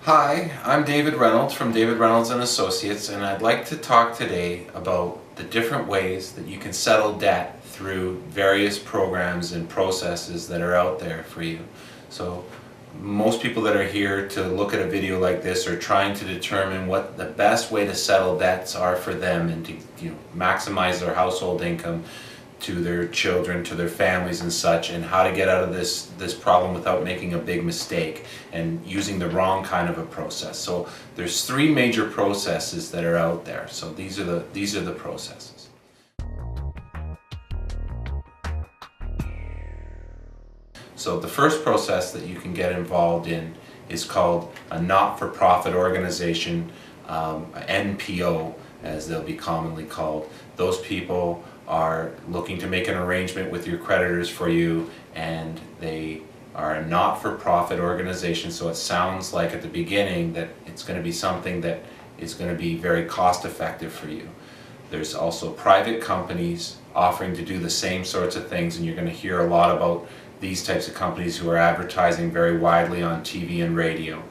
Hi, I'm David Reynolds from David Reynolds and Associates, and I'd like to talk today about the different ways that you can settle debt through various programs and processes that are out there for you. So most people that are here to look at a video like this are trying to determine what the best way to settle debts are for them and to maximize their household income to their children, to their families and such, and how to get out of this problem without making a big mistake and using the wrong kind of a process. So there's three major processes that are out there. So these are the processes. So the first process that you can get involved in is called a not-for-profit organization, NPO as they'll be commonly called. Those people are looking to make an arrangement with your creditors for you, and they are a not-for-profit organization, so it sounds like at the beginning that it's going to be something that is going to be very cost-effective for you. There's also private companies offering to do the same sorts of things, and you're going to hear a lot about these types of companies who are advertising very widely on TV and radio.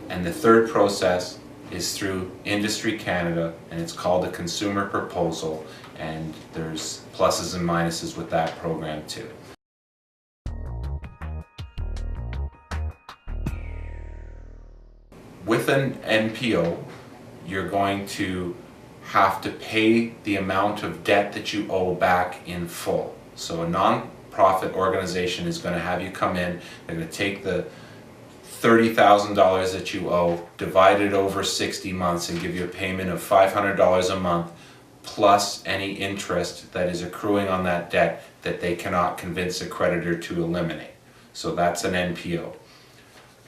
And the third process is through Industry Canada, and it's called a consumer proposal, and there's pluses and minuses with that program too. With an NPO, you're going to have to pay the amount of debt that you owe back in full. So a non-profit organization is going to have you come in, they're going to take the $30,000 that you owe, divide it over 60 months and give you a payment of $500 a month plus any interest that is accruing on that debt that they cannot convince a creditor to eliminate. So that's an NPO.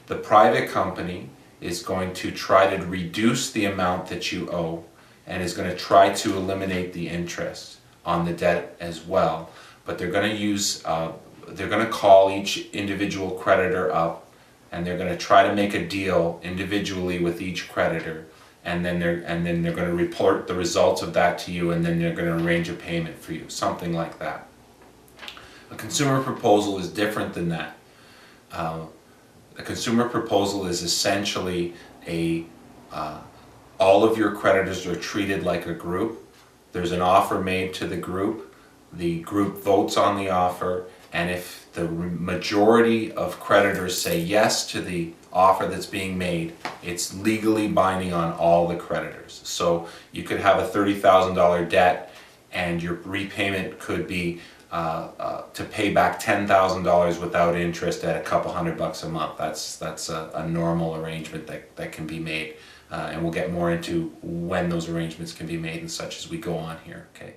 The private company is going to try to reduce the amount that you owe and is going to try to eliminate the interest on the debt as well. But they're going to call each individual creditor up, and they're going to try to make a deal individually with each creditor, and then they're going to report the results of that to you, and then they're going to arrange a payment for you, something like that. A consumer proposal is different than that. A consumer proposal is essentially all of your creditors are treated like a group. There's an offer made to the group votes on the offer, and if the majority of creditors say yes to the offer that's being made, it's legally binding on all the creditors. So you could have a $30,000 debt and your repayment could be to pay back $10,000 without interest at a couple $100 a month. That's a normal arrangement that can be made, and we'll get more into when those arrangements can be made and such as we go on here. Okay.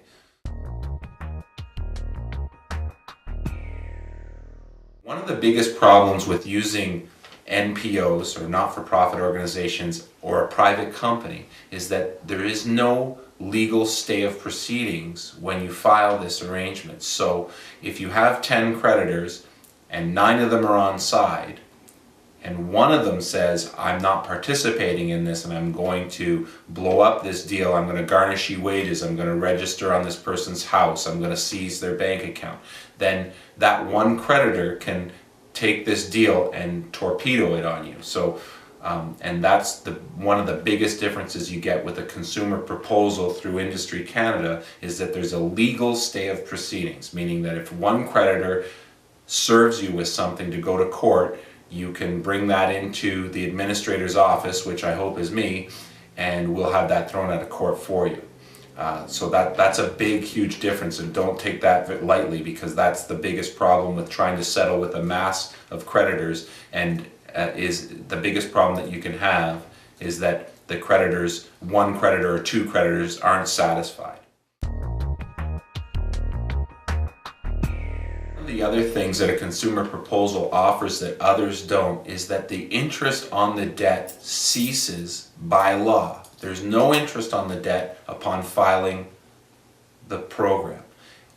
One of the biggest problems with using NPOs or not-for-profit organizations or a private company is that there is no legal stay of proceedings when you file this arrangement. So if you have 10 creditors and 9 of them are on side, and one of them says, I'm not participating in this and I'm going to blow up this deal, I'm going to garnish you wages, I'm going to register on this person's house, I'm going to seize their bank account, then that one creditor can take this deal and torpedo it on you. So, and that's one of the biggest differences you get with a consumer proposal through Industry Canada, is that there's a legal stay of proceedings, meaning that if one creditor serves you with something to go to court, you can bring that into the administrator's office, which I hope is me, and we'll have that thrown out of court for you. So that's a big, huge difference, and don't take that lightly, because that's the biggest problem with trying to settle with a mass of creditors, and is the biggest problem that you can have is that the creditors, one creditor or two creditors, aren't satisfied. The other things that a consumer proposal offers that others don't is that the interest on the debt ceases by law. There's no interest on the debt upon filing the program,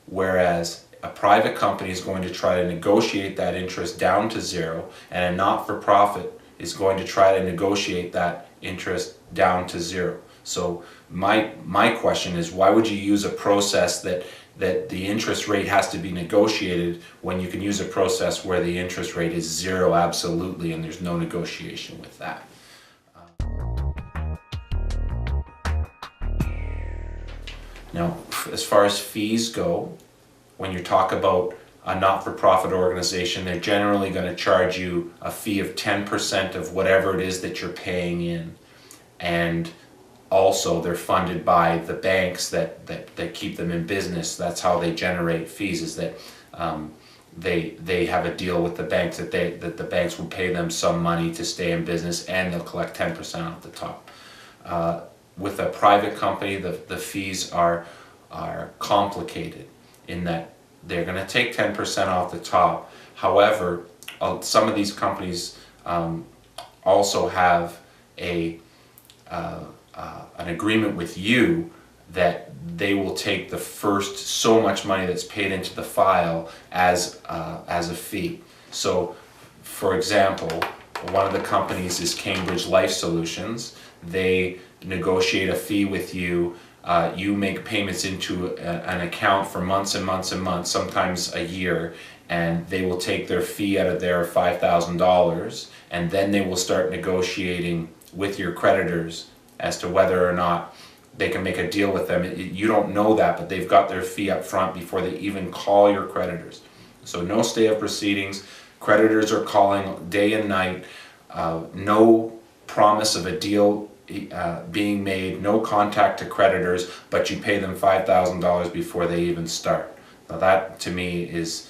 whereas a private company is going to try to negotiate that interest down to zero, and a not-for-profit is going to try to negotiate that interest down to zero. So my question is, why would you use a process that the interest rate has to be negotiated when you can use a process where the interest rate is zero absolutely and there's no negotiation with that? Now, as far as fees go, when you talk about a not-for-profit organization, they're generally going to charge you a fee of 10% of whatever it is that you're paying in. And also they're funded by the banks that keep them in business. That's how they generate fees, is that they have a deal with the banks that the banks will pay them some money to stay in business, and they'll collect 10% off the top. With a private company, the fees are complicated in that they're going to take 10% off the top. However, some of these companies also have an agreement with you that they will take the first so much money that's paid into the file as a fee. So, for example, one of the companies is Cambridge Life Solutions. They negotiate a fee with you. You make payments into an account for months and months and months, sometimes a year, and they will take their fee out of there, $5,000, and then they will start negotiating with your creditors as to whether or not they can make a deal with them. You don't know that, but they've got their fee up front before they even call your creditors. So no stay of proceedings. Creditors are calling day and night. No promise of a deal being made, no contact to creditors, but you pay them $5,000 before they even start. Now that, to me, is,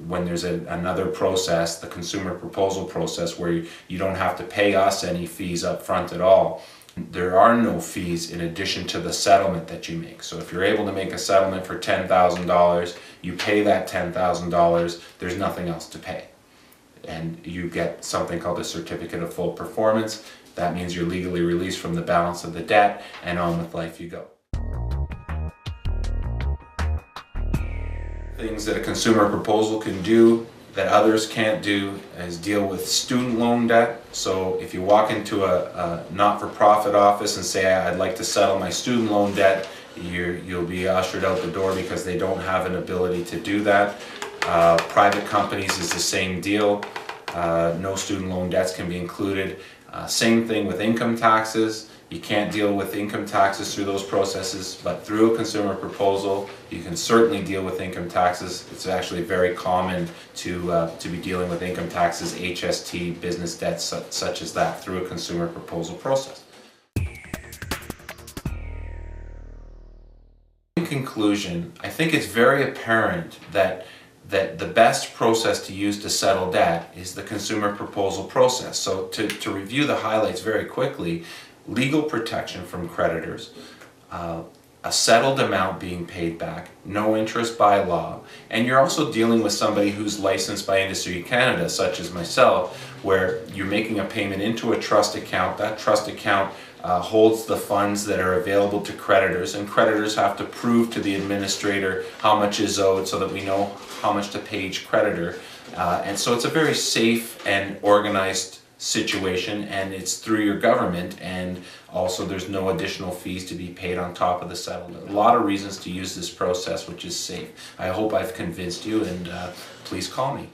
when there's another process, the consumer proposal process, where you don't have to pay us any fees up front at all. There are no fees in addition to the settlement that you make. So if you're able to make a settlement for $10,000, you pay that $10,000, there's nothing else to pay. And you get something called a certificate of full performance. That means you're legally released from the balance of the debt, and on with life you go. Things that a consumer proposal can do that others can't do is deal with student loan debt. So if you walk into a not-for-profit office and say, I'd like to settle my student loan debt, you'll be ushered out the door because they don't have an ability to do that. Private companies is the same deal. No student loan debts can be included. Same thing with income taxes. You can't deal with income taxes through those processes, but through a consumer proposal, you can certainly deal with income taxes. It's actually very common to be dealing with income taxes, HST, business debts, such as that, through a consumer proposal process. In conclusion, I think it's very apparent that the best process to use to settle debt is the consumer proposal process. So to review the highlights very quickly: legal protection from creditors, a settled amount being paid back, no interest by law, and you're also dealing with somebody who's licensed by Industry Canada, such as myself, where you're making a payment into a trust account. That trust account holds the funds that are available to creditors, and creditors have to prove to the administrator how much is owed so that we know how much to pay each creditor. And so it's a very safe and organized situation, and it's through your government, and also there's no additional fees to be paid on top of the settlement. A lot of reasons to use this process, which is safe. I hope I've convinced you, and please call me.